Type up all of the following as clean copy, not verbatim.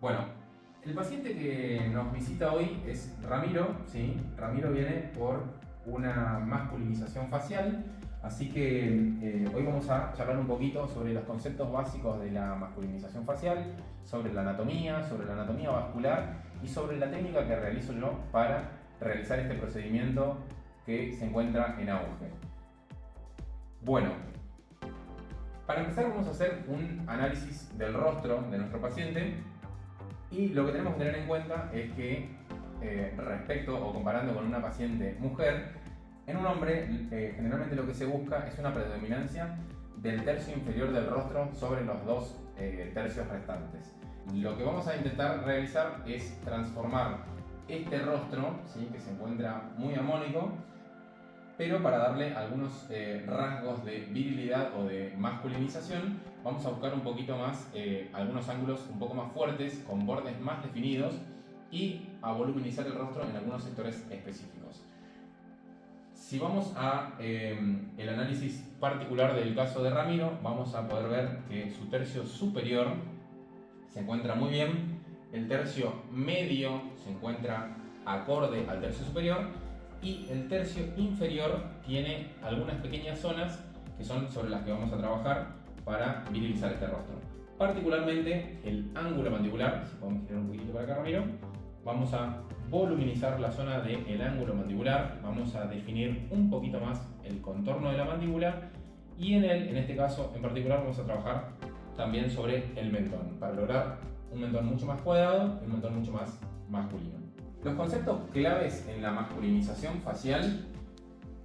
Bueno, el paciente que nos visita hoy es Ramiro, ¿sí? Ramiro viene por una masculinización facial, así que hoy vamos a charlar un poquito sobre los conceptos básicos de la masculinización facial, sobre la anatomía vascular y sobre la técnica que realizo yo para realizar este procedimiento que se encuentra en auge. Bueno, para empezar vamos a hacer un análisis del rostro de nuestro paciente. Y lo que tenemos que tener en cuenta es que respecto o comparando con una paciente mujer, en un hombre generalmente lo que se busca es una predominancia del tercio inferior del rostro sobre los dos tercios restantes. Lo que vamos a intentar realizar es transformar este rostro, ¿sí?, que se encuentra muy armónico, pero para darle algunos rasgos de virilidad o de masculinización, vamos a buscar un poquito más, algunos ángulos un poco más fuertes, con bordes más definidos, y a voluminizar el rostro en algunos sectores específicos. Si vamos a el análisis particular del caso de Ramiro, vamos a poder ver que su tercio superior se encuentra muy bien, el tercio medio se encuentra acorde al tercio superior, y el tercio inferior tiene algunas pequeñas zonas que son sobre las que vamos a trabajar para virilizar este rostro. Particularmente el ángulo mandibular, si podemos girar un poquito para acá, Ramiro, vamos a voluminizar la zona del ángulo mandibular, vamos a definir un poquito más el contorno de la mandíbula y en este caso en particular vamos a trabajar también sobre el mentón para lograr un mentón mucho más cuadrado y un mentón mucho más masculino. Los conceptos claves en la masculinización facial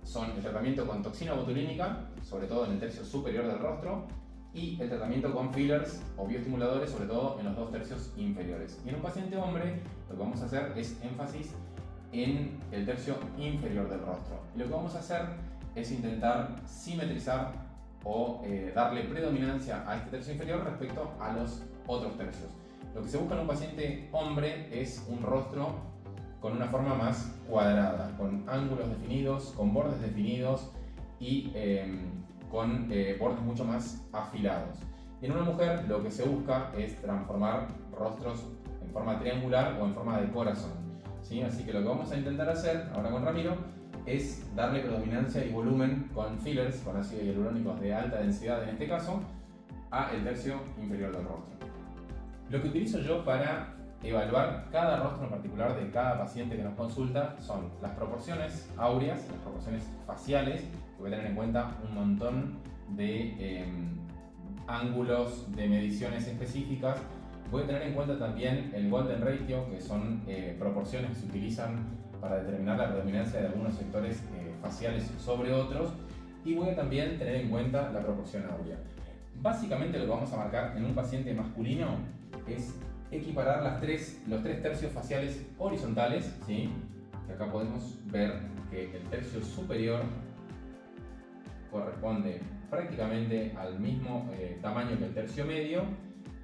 son el tratamiento con toxina botulínica, sobre todo en el tercio superior del rostro, y el tratamiento con fillers o bioestimuladores, sobre todo en los dos tercios inferiores. Y en un paciente hombre, lo que vamos a hacer es énfasis en el tercio inferior del rostro. Y lo que vamos a hacer es intentar simetrizar o darle predominancia a este tercio inferior respecto a los otros tercios. Lo que se busca en un paciente hombre es un rostro con una forma más cuadrada, con ángulos definidos, con bordes definidos y con bordes mucho más afilados. Y en una mujer lo que se busca es transformar rostros en forma triangular o en forma de corazón, ¿sí? Así que lo que vamos a intentar hacer ahora con Ramiro es darle predominancia y volumen con fillers, con ácidos hialurónicos de alta densidad en este caso, a el tercio inferior del rostro. Lo que utilizo yo para evaluar cada rostro en particular de cada paciente que nos consulta son las proporciones áureas, las proporciones faciales, que voy a tener en cuenta un montón de ángulos de mediciones específicas. Voy a tener en cuenta también el Golden Ratio, que son proporciones que se utilizan para determinar la predominancia de algunos sectores faciales sobre otros, y voy a también tener en cuenta la proporción áurea. Básicamente lo que vamos a marcar en un paciente masculino es equiparar los tres tercios faciales horizontales, ¿sí?, que acá podemos ver que el tercio superior corresponde prácticamente al mismo tamaño que el tercio medio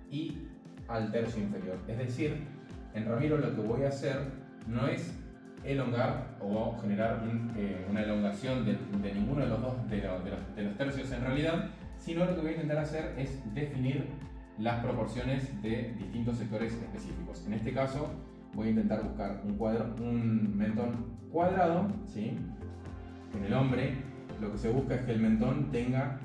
y al tercio inferior. Es decir, en Ramiro lo que voy a hacer no es elongar o generar una elongación de ninguno de los dos de los tercios en realidad, sino lo que voy a intentar hacer es definir las proporciones de distintos sectores específicos. En este caso voy a intentar buscar un mentón cuadrado, ¿sí? En el hombre lo que se busca es que el mentón tenga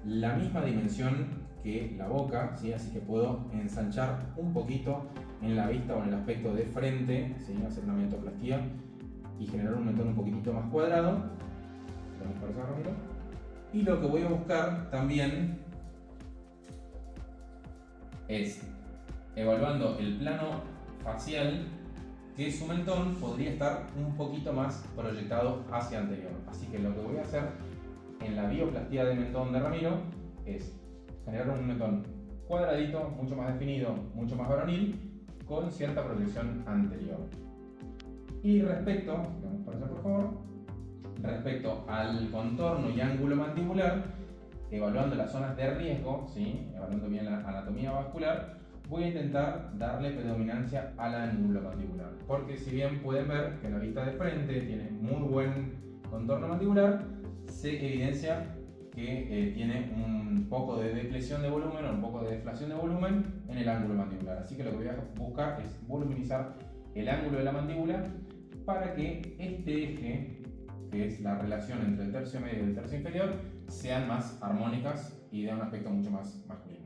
la misma dimensión que la boca, ¿sí? Así que puedo ensanchar un poquito en la vista o en el aspecto de frente, ¿sí?, hacer una mentoplastía y generar un mentón un poquitito más cuadrado. Vamos para allá, Ramiro. Y lo que voy a buscar también es, evaluando el plano facial, que su mentón podría estar un poquito más proyectado hacia anterior. Así que lo que voy a hacer en la bioplastía de mentón de Ramiro es generar un mentón cuadradito, mucho más definido, mucho más varonil, con cierta proyección anterior. Y respecto, vamos para allá por favor, respecto al contorno y ángulo mandibular, evaluando las zonas de riesgo, ¿sí?, evaluando bien la anatomía vascular, voy a intentar darle predominancia al ángulo mandibular, porque si bien pueden ver que la vista de frente tiene muy buen contorno mandibular, se evidencia que tiene un poco de depresión de volumen o un poco de deflación de volumen en el ángulo mandibular. Así que lo que voy a buscar es voluminizar el ángulo de la mandíbula para que este eje, que es la relación entre el tercio medio y el tercio inferior, sean más armónicas y den un aspecto mucho más masculino.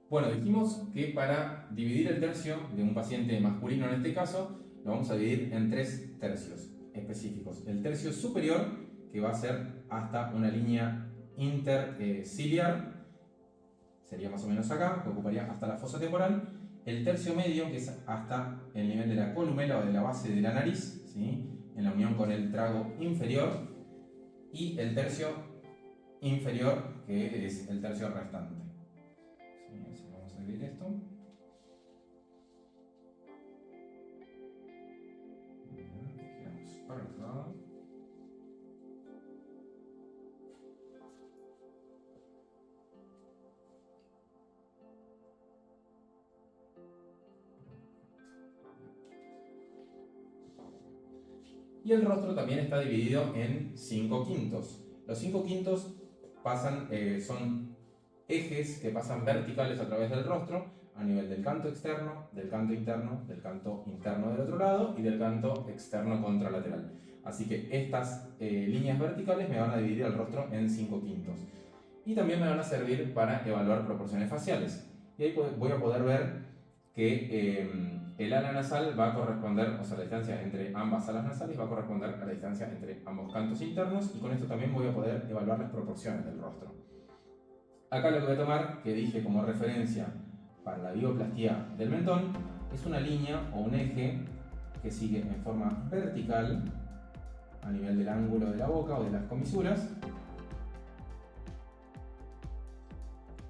Bueno, dijimos que para dividir el tercio de un paciente masculino en este caso, lo vamos a dividir en 3 tercios específicos. El tercio superior, que va a ser hasta una línea interciliar, sería más o menos acá, que ocuparía hasta la fosa temporal. El tercio medio, que es hasta el nivel de la columela o de la base de la nariz, ¿sí?, en la unión con el trago inferior. Y el tercio inferior, que es el tercio restante. ¿Sí? Así vamos a dividir esto. Giramos para el otro lado. Y el rostro también está dividido en 5/5. Los 5/5 son ejes que pasan verticales a través del rostro a nivel del canto externo, del canto interno, del canto interno del otro lado y del canto externo contralateral. Así que estas líneas verticales me van a dividir el rostro en 5/5. Y también me van a servir para evaluar proporciones faciales. Y ahí voy a poder ver que el ala nasal va a corresponder, o sea, la distancia entre ambas alas nasales va a corresponder a la distancia entre ambos cantos internos, y con esto también voy a poder evaluar las proporciones del rostro. Acá lo que voy a tomar, que dije como referencia para la bioplastía del mentón, es una línea o un eje que sigue en forma vertical a nivel del ángulo de la boca o de las comisuras.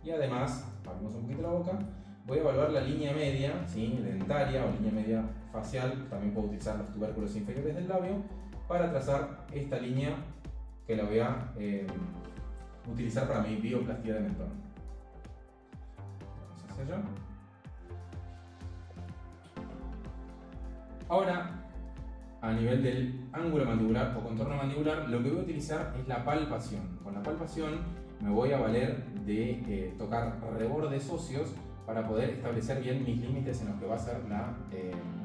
Y además, abrimos un poquito la boca, voy a evaluar la línea media, ¿sí?, dentaria o línea media facial. También puedo utilizar los tubérculos inferiores del labio para trazar esta línea que la voy a utilizar para mi bioplastía de mentón. Vamos hacia allá. Ahora, a nivel del ángulo mandibular o contorno mandibular, lo que voy a utilizar es la palpación. Con la palpación me voy a valer de tocar rebordes óseos para poder establecer bien mis límites en los que va a ser la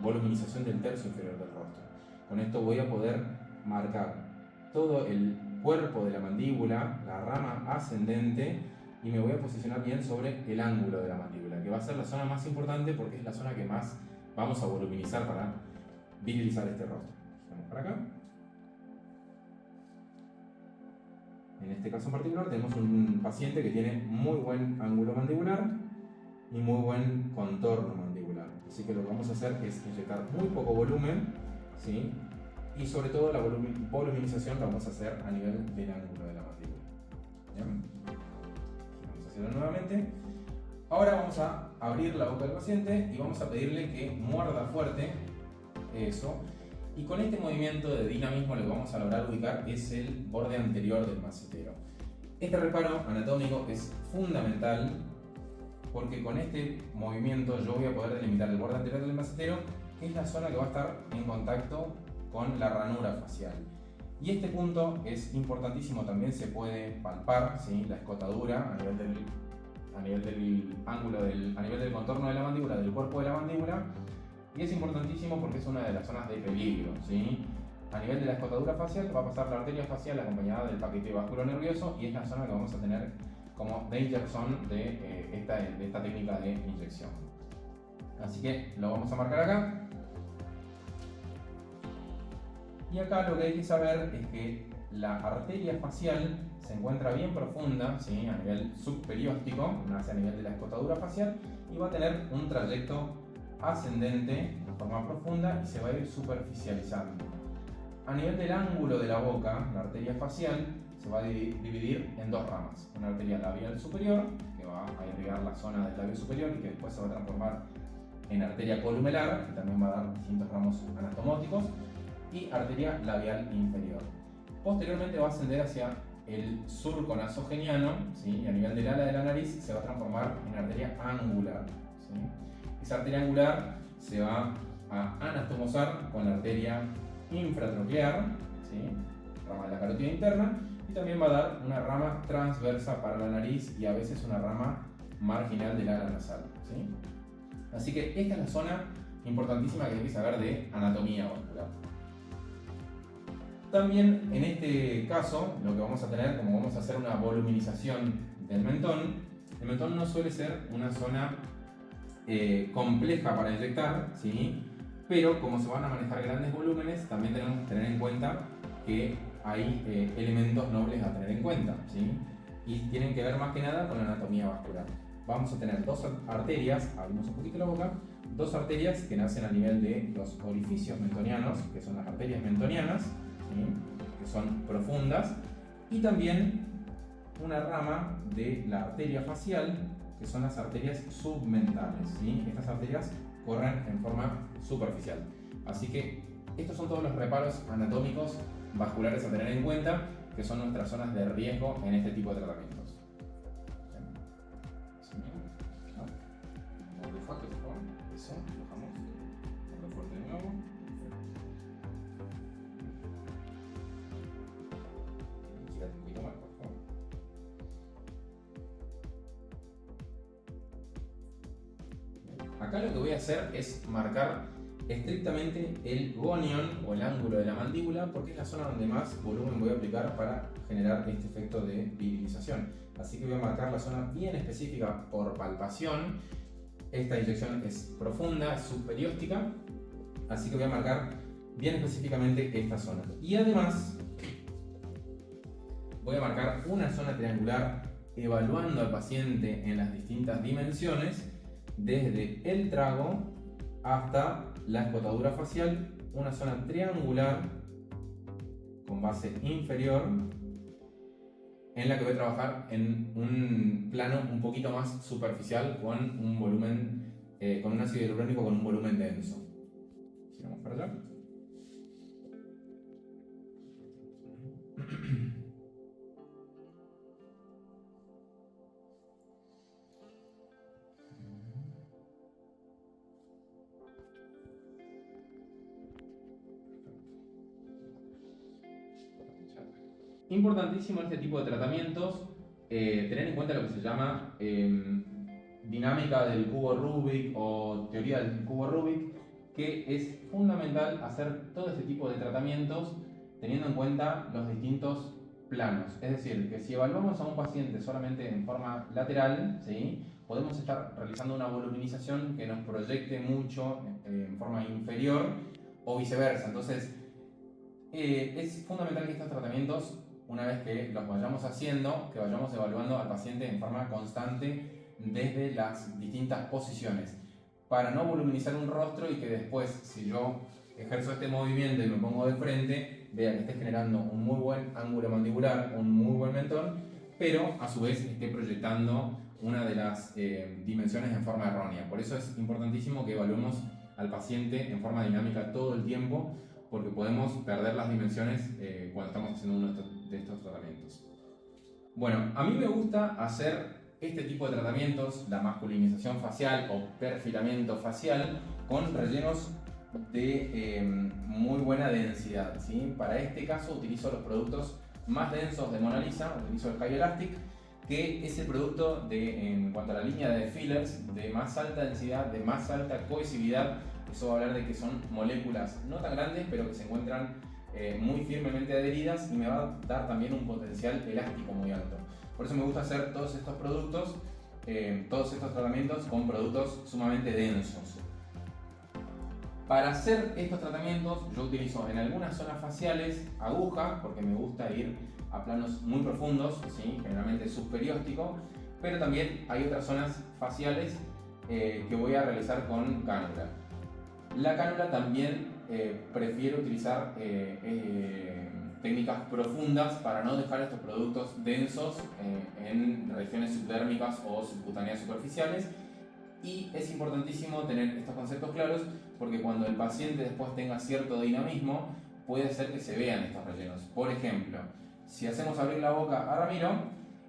voluminización del tercio inferior del rostro. Con esto voy a poder marcar todo el cuerpo de la mandíbula, la rama ascendente, y me voy a posicionar bien sobre el ángulo de la mandíbula, que va a ser la zona más importante porque es la zona que más vamos a voluminizar para virilizar este rostro. Vamos para acá. En este caso en particular tenemos un paciente que tiene muy buen ángulo mandibular y muy buen contorno mandibular. Así que lo que vamos a hacer es inyectar muy poco volumen, ¿sí?, y sobre todo la voluminización la vamos a hacer a nivel del ángulo de la mandíbula. ¿Bien? Vamos a hacerlo nuevamente. Ahora vamos a abrir la boca del paciente y vamos a pedirle que muerda fuerte. Eso. Y con este movimiento de dinamismo lo que vamos a lograr ubicar es el borde anterior del macetero. Este reparo anatómico es fundamental porque con este movimiento yo voy a poder delimitar el borde anterior del macetero, que es la zona que va a estar en contacto con la ranura facial. Y este punto es importantísimo, también se puede palpar, ¿sí?, la escotadura a nivel del ángulo, a nivel del contorno de la mandíbula, del cuerpo de la mandíbula. Y es importantísimo porque es una de las zonas de peligro, ¿sí? A nivel de la escotadura facial va a pasar la arteria facial acompañada del paquete vasculonervioso, y es la zona que vamos a tener como danger zone de esta técnica de inyección. Así que lo vamos a marcar acá. Y acá lo que hay que saber es que la arteria facial se encuentra bien profunda, ¿sí?, a nivel subperióstico, nace a nivel de la escotadura facial, y va a tener un trayecto ascendente de forma profunda y se va a ir superficializando. A nivel del ángulo de la boca, la arteria facial se va a dividir en 2 ramas. Una arteria labial superior, que va a irrigar la zona del labio superior y que después se va a transformar en arteria columelar, que también va a dar distintos ramos anatomóticos, y arteria labial inferior. Posteriormente va a ascender hacia el surco nasogeniano, ¿sí?, y a nivel del ala de la nariz se va a transformar en arteria angular, ¿sí? Esa arteria angular se va a anastomosar con la arteria infratroquear, ¿sí?, rama de la carótida interna, y también va a dar una rama transversa para la nariz y a veces una rama marginal del ala nasal, ¿sí? Así que esta es la zona importantísima que hay que saber de anatomía vascular. También en este caso, lo que vamos a tener, como vamos a hacer una voluminización del mentón, el mentón no suele ser una zona compleja para inyectar, ¿sí? Pero como se van a manejar grandes volúmenes, también tenemos que tener en cuenta que hay elementos nobles a tener en cuenta, ¿sí? Y tienen que ver más que nada con la anatomía vascular. Vamos a tener dos arterias, abrimos un poquito la boca, dos arterias que nacen a nivel de los orificios mentonianos, que son las arterias mentonianas, ¿sí? Que son profundas, y también una rama de la arteria facial, que son las arterias submentales, ¿sí? Estas arterias corren en forma superficial. Así que estos son todos los reparos anatómicos vasculares a tener en cuenta, que son nuestras zonas de riesgo en este tipo de tratamientos. Eso, bajamos. Más fuerte de nuevo. Gírate un poquito más, por favor. Acá lo que voy a hacer es marcar estrictamente el gonion o el ángulo de la mandíbula, porque es la zona donde más volumen voy a aplicar para generar este efecto de virilización. Así que voy a marcar la zona bien específica por palpación. Esta inyección es profunda, es subperióstica, así que voy a marcar bien específicamente esta zona. Y además voy a marcar una zona triangular evaluando al paciente en las distintas dimensiones, desde el trago hasta la escotadura facial, una zona triangular con base inferior, en la que voy a trabajar en un plano un poquito más superficial con un volumen, con un ácido hialurónico con un volumen denso. Sigamos para allá. Importantísimo en este tipo de tratamientos tener en cuenta lo que se llama dinámica del cubo Rubik o teoría del cubo Rubik, que es fundamental hacer todo este tipo de tratamientos teniendo en cuenta los distintos planos. Es decir, que si evaluamos a un paciente solamente en forma lateral, ¿sí? Podemos estar realizando una voluminización que nos proyecte mucho en forma inferior o viceversa. Entonces, es fundamental que estos tratamientos, una vez que los vayamos haciendo, que vayamos evaluando al paciente en forma constante desde las distintas posiciones, para no voluminizar un rostro y que después, si yo ejerzo este movimiento y me pongo de frente, vea que esté generando un muy buen ángulo mandibular, un muy buen mentón, pero a su vez esté proyectando una de las dimensiones en forma errónea. Por eso es importantísimo que evaluemos al paciente en forma dinámica todo el tiempo, porque podemos perder las dimensiones cuando estamos haciendo uno de estos tratamientos. Bueno, a mí me gusta hacer este tipo de tratamientos, la masculinización facial o perfilamiento facial, con rellenos de muy buena densidad, ¿sí? Para este caso utilizo los productos más densos de Mona Lisa, utilizo el Hyalastic, que es el producto en cuanto a la línea de fillers de más alta densidad, de más alta cohesividad. Eso va a hablar de que son moléculas no tan grandes, pero que se encuentran muy firmemente adheridas, y me va a dar también un potencial elástico muy alto. Por eso me gusta hacer todos estos productos, todos estos tratamientos con productos sumamente densos. Para hacer estos tratamientos yo utilizo en algunas zonas faciales aguja, porque me gusta ir a planos muy profundos, ¿sí? Generalmente subperióstico, pero también hay otras zonas faciales que voy a realizar con cánula. La cánula también prefiero utilizar técnicas profundas para no dejar estos productos densos en regiones subdérmicas o subcutáneas superficiales. Y es importantísimo tener estos conceptos claros, porque cuando el paciente después tenga cierto dinamismo, puede ser que se vean estos rellenos. Por ejemplo, si hacemos abrir la boca a Ramiro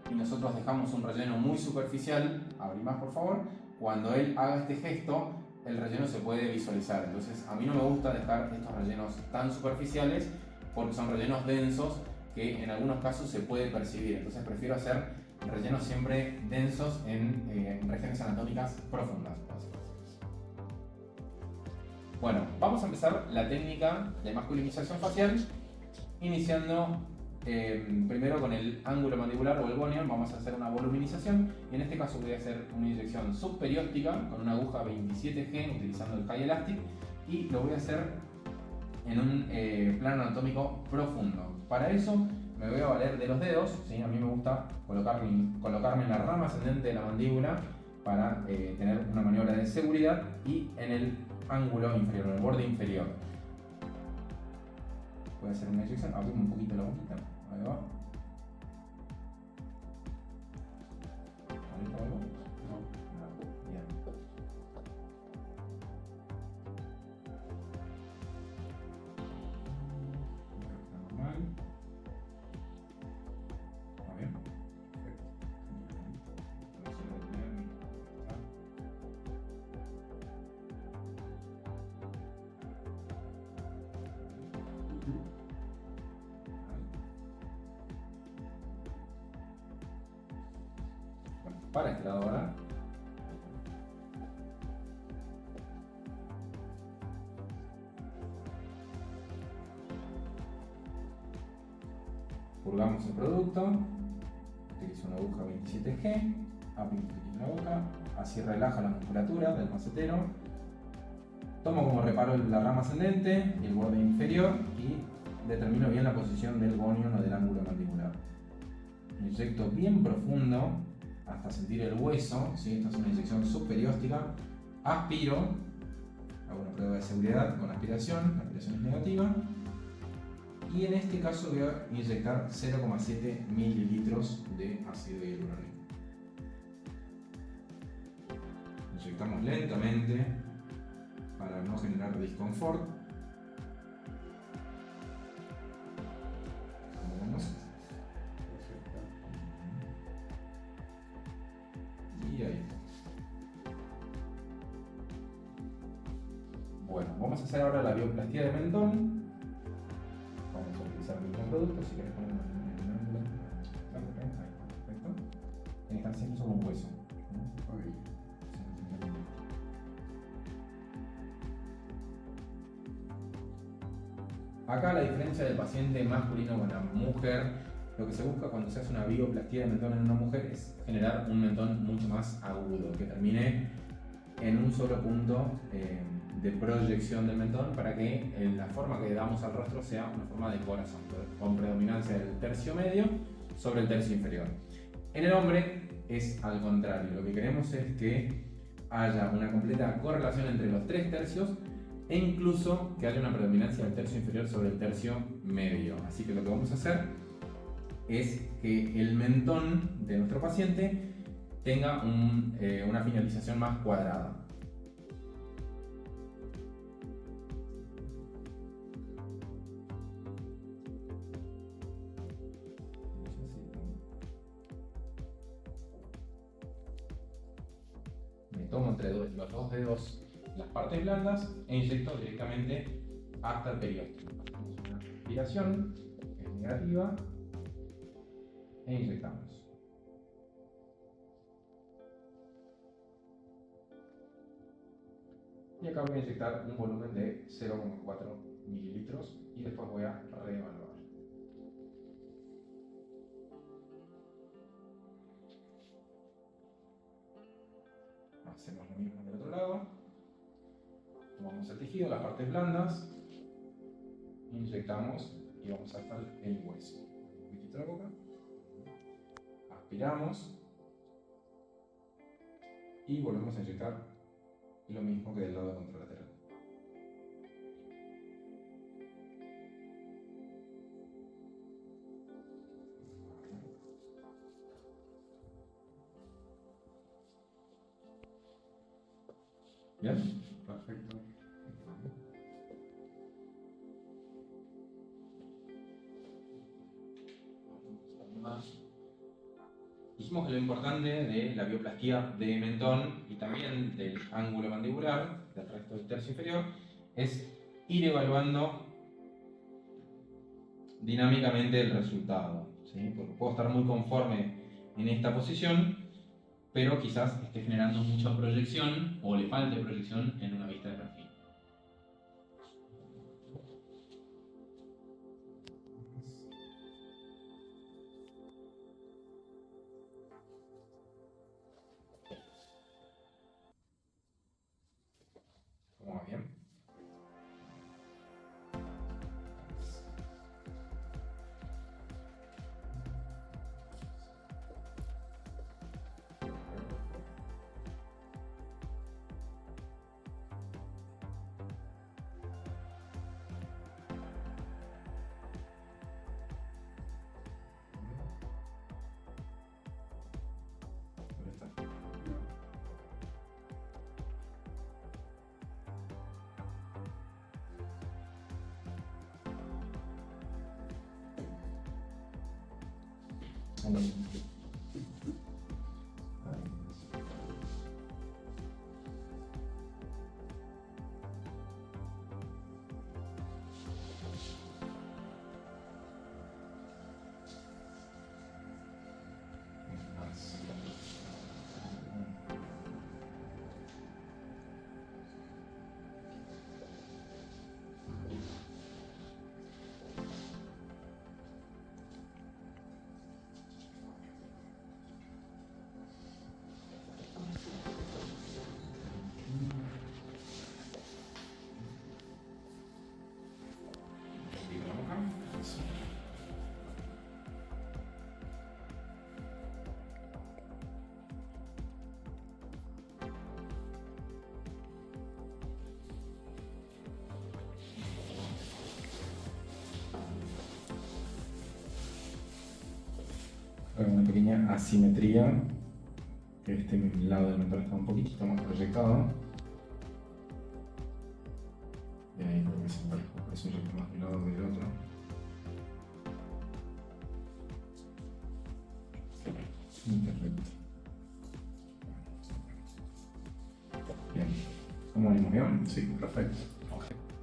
y nosotros dejamos un relleno muy superficial, abrí más por favor, cuando él haga este gesto, el relleno se puede visualizar. Entonces a mí no me gusta dejar estos rellenos tan superficiales, porque son rellenos densos que en algunos casos se puede percibir. Entonces prefiero hacer rellenos siempre densos en regiones anatómicas profundas. Bueno, vamos a empezar la técnica de masculinización facial, iniciando primero con el ángulo mandibular o el gonion. Vamos a hacer una voluminización y en este caso voy a hacer una inyección subperióstica con una aguja 27G utilizando el High Elastic, y lo voy a hacer en un plano anatómico profundo. Para eso me voy a valer de los dedos, ¿sí? A mí me gusta colocarme en la rama ascendente de la mandíbula para tener una maniobra de seguridad, y en el ángulo inferior, en el borde inferior. Voy a hacer una inyección, abrimos un poquito la boquita, ahí va. ¿Ahorita algo? No, bien. Normal. ¿Está bien? Perfecto. Para este lado ahora. Purgamos el producto. Utilizo una aguja 27G. Aplico en la boca. Así relaja la musculatura del macetero. Tomo como reparo la rama ascendente y el borde inferior y determino bien la posición del gonion o del ángulo mandibular. Inyecto bien profundo hasta sentir el hueso, ¿sí? Esta es una inyección subperióstica. Aspiro, hago una prueba de seguridad con aspiración, la aspiración es negativa. Y en este caso voy a inyectar 0,7 mililitros de ácido hialurónico. Inyectamos lentamente para no generar disconfort. Y ahí. Bueno, vamos a hacer ahora la bioplastía de mentón. Vamos a utilizar el mismo producto, si querés ponerlo en el ángulo. Ahí, perfecto. Tiene que estar siempre sobre un hueso. Acá la diferencia del paciente masculino con la mujer, lo que se busca cuando se hace una bioplastía de mentón en una mujer es generar un mentón mucho más agudo, que termine en un solo punto de proyección del mentón, para que la forma que damos al rostro sea una forma de corazón, con predominancia del tercio medio sobre el tercio inferior. En el hombre es al contrario, lo que queremos es que haya una completa correlación entre los tres tercios, e incluso que haya una predominancia del tercio inferior sobre el tercio medio. Así que lo que vamos a hacer es que el mentón de nuestro paciente tenga una finalización más cuadrada. Me tomo entre los dos dedos las partes blandas e inyecto directamente hasta el periósteo. Hacemos una aspiración, que es negativa, e inyectamos. Y acá voy a inyectar un volumen de 0,4 mililitros y después voy a reevaluar. Hacemos lo mismo del otro lado. Tomamos el tejido, las partes blandas, inyectamos y vamos hasta el hueso. Un poquitito la boca. Aspiramos y volvemos a inyectar lo mismo que del lado contralateral. ¿Bien? Perfecto. Dijimos que lo importante de la bioplastía de mentón y también del ángulo mandibular, del resto del tercio inferior, es ir evaluando dinámicamente el resultado, ¿sí? Porque puedo estar muy conforme en esta posición, pero quizás esté generando mucha proyección o le falte proyección en una vista de perfil. ¿Cómo va bien? Una pequeña asimetría. Este lado del mentor está un poquitito más proyectado. Y ahí creo que es parejo, por eso yo más de un lado que del otro. Perfecto. Bien. ¿Cómo venimos bien? Sí, perfecto.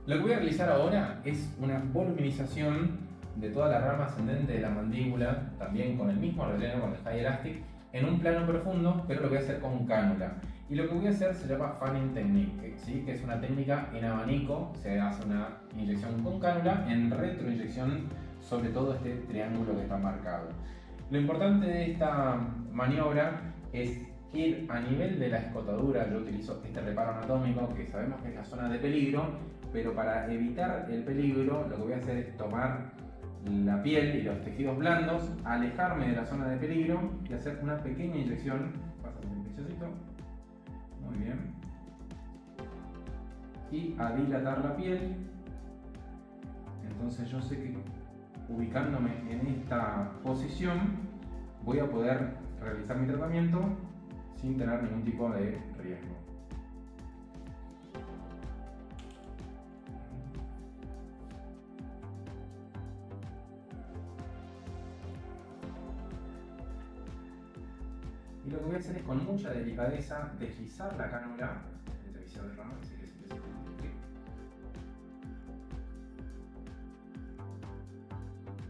Lo que voy a realizar ahora es una voluminización de toda la rama ascendente de la mandíbula, también con el mismo relleno, con el High Elastic, en un plano profundo, pero lo voy a hacer con cánula. Y lo que voy a hacer se llama Fanning Technique, ¿sí? Que es una técnica en abanico, se hace una inyección con cánula, en retroinyección sobre todo este triángulo que está marcado. Lo importante de esta maniobra es ir a nivel de la escotadura. Yo utilizo este reparo anatómico que sabemos que es la zona de peligro, pero para evitar el peligro lo que voy a hacer es tomar la piel y los tejidos blandos, alejarme de la zona de peligro y hacer una pequeña inyección. Pásame el pechocito. Muy bien. Y a dilatar la piel. Entonces yo sé que ubicándome en esta posición voy a poder realizar mi tratamiento sin tener ningún tipo de riesgo. Y lo que voy a hacer es con mucha delicadeza deslizar la cánula entre visor de rama, así que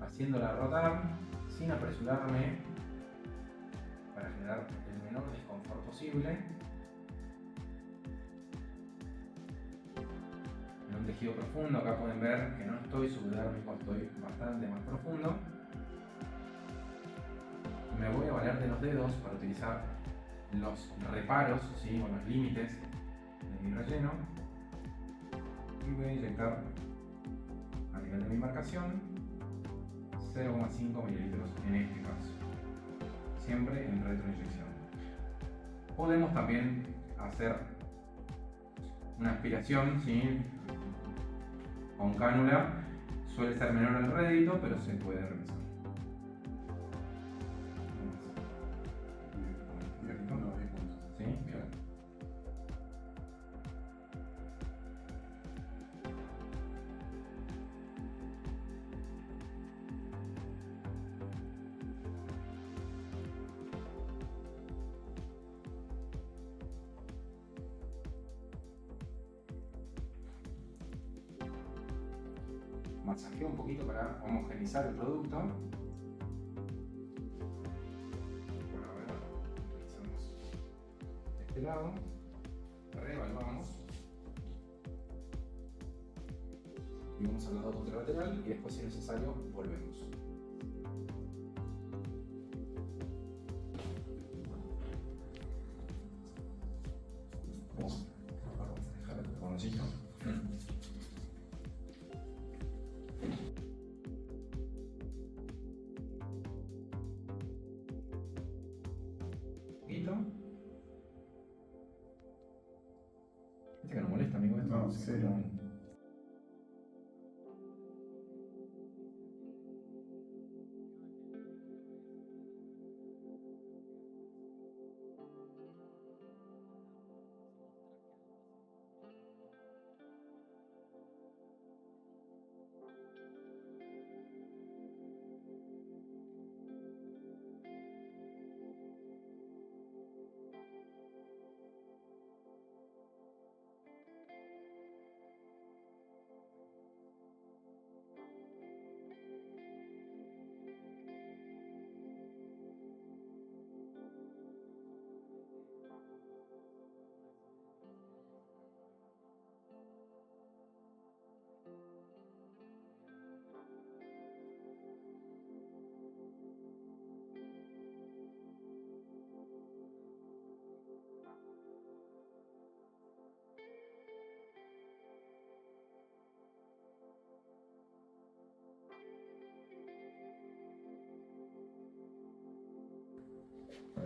haciéndola rotar sin apresurarme para generar el menor desconfort posible en un tejido profundo. Acá pueden ver que no estoy subdérmico, estoy bastante más profundo. Me voy a valer de los dedos para utilizar los reparos, ¿sí? O los límites de mi relleno, y voy a inyectar a nivel de mi marcación 0,5 mililitros en este caso, siempre en retroinyección. Podemos también hacer una aspiración, ¿sí? Con cánula, suele ser menor el rédito, pero se puede realizar. ¿Sí? Bien. masajeo un poquito para homogeneizar el producto. Bueno, ahora realizamos de este lado, reevaluamos y vamos al lado contralateral y después, si es necesario, volvemos. Vamos a dejar el carboncito. Este que no molesta, amigo. Esto No, sí.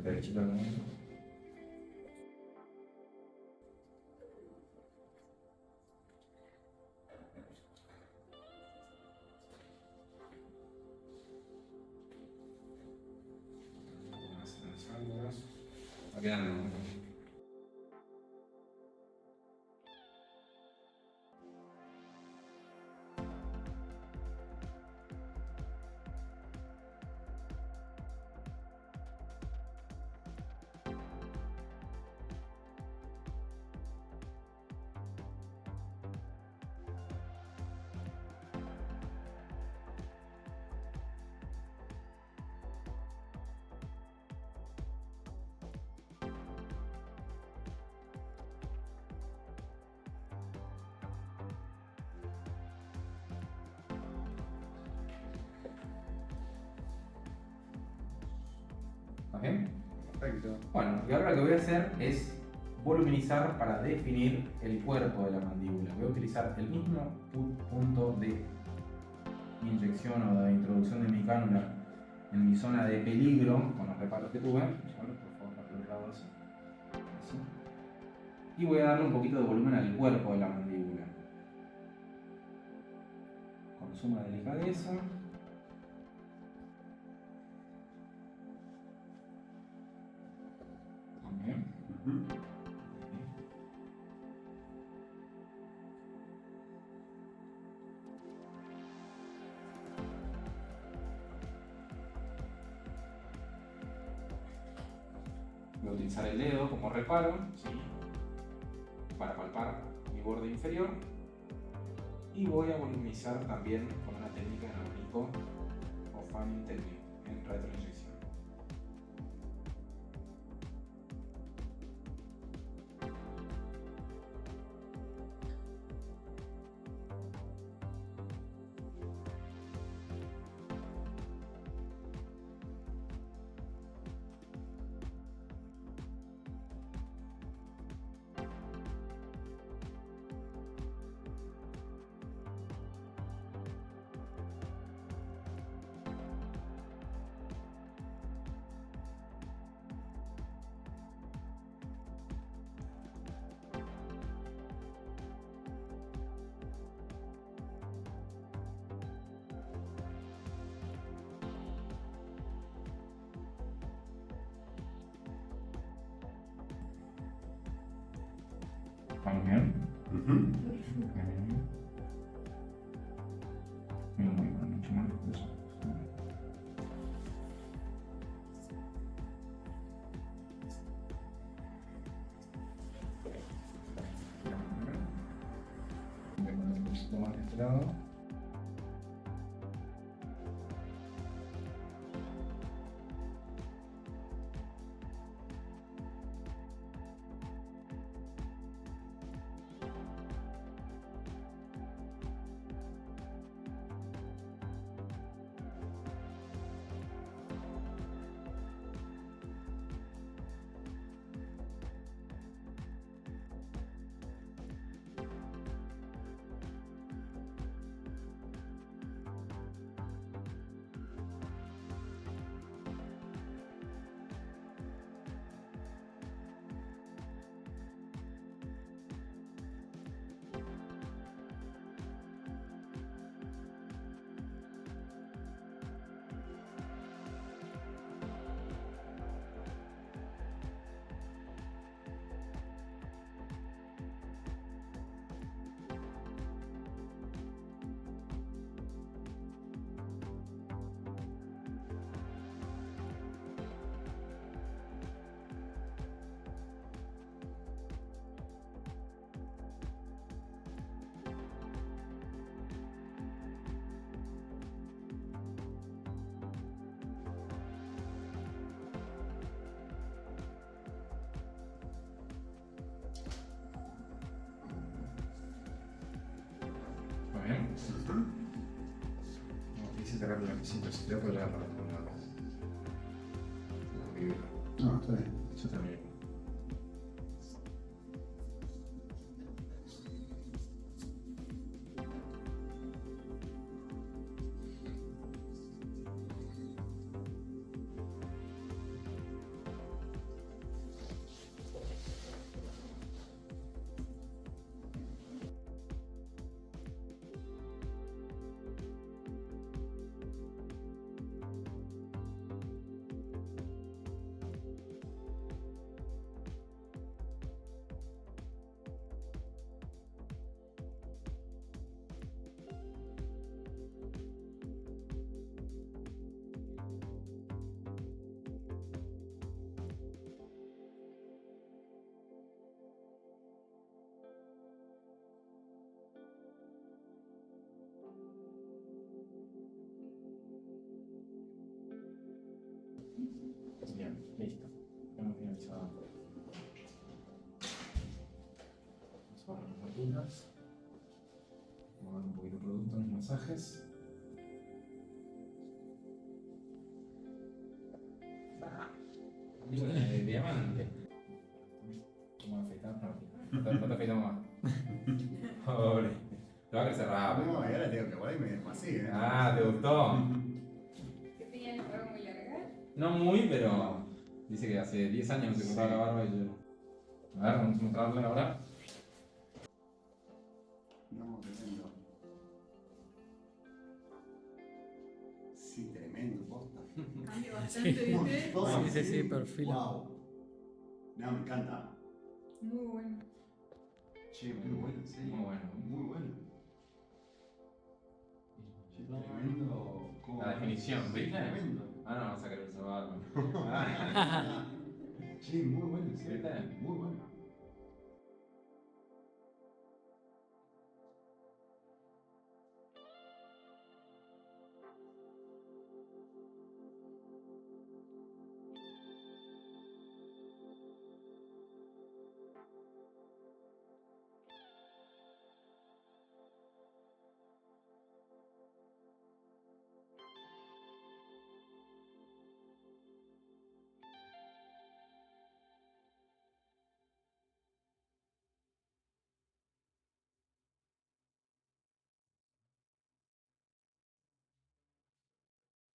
Derechito, ¿no? Va quedando. ¿Está bien? Perfecto. Bueno, y ahora lo que voy a hacer es voluminizar para definir el cuerpo de la mandíbula. Voy a utilizar el mismo punto de inyección o de introducción de mi cánula en mi zona de peligro con los reparos que tuve. Por favor, para el lado así. Así. Y voy a darle un poquito de volumen al cuerpo de la mandíbula. Con suma delicadeza. Bien. Voy a utilizar el dedo como reparo, ¿sí? Para palpar mi borde inferior, y voy a volumizar también con una técnica en abanico o fanning technique en retroinyección. ¿Vamos bien? Muy bien, mucho más eso. Voy a poner un poquito más de este lado. No, quise sacar la cosita, si te voy a apoyar para los lados. No, está bien. Yo también. Bien, listo. Hemos finalizado. Vamos a bajar las alturas. Vamos a dar un poquito de producto en los masajes. Diamante. Vamos a afeitar rápido. No te afeitamos más. Pobre. Te va a crecer rápido. No, y ahora tengo que ponerme y me así, ¿eh? Ah, ¿te gustó? ¿Qué tenía la barba muy larga? No muy, pero dice que hace 10 años no se cortaba la barba y yo... A ver, vamos a mostrarle ahora. No, tremendo. Sí, tremendo, posta. Cambia bastante, ¿viste? Sí, perfila. Wow. No, me encanta. Muy bueno. Che, muy bueno, sí. Muy bueno. Muy bueno. Che, tremendo. ¿Cómo La definición, sí, ¿viste? Tremendo. Ah, no, vamos a querer observarlo. Che, muy bueno, sí. ¿Viste? Muy bueno.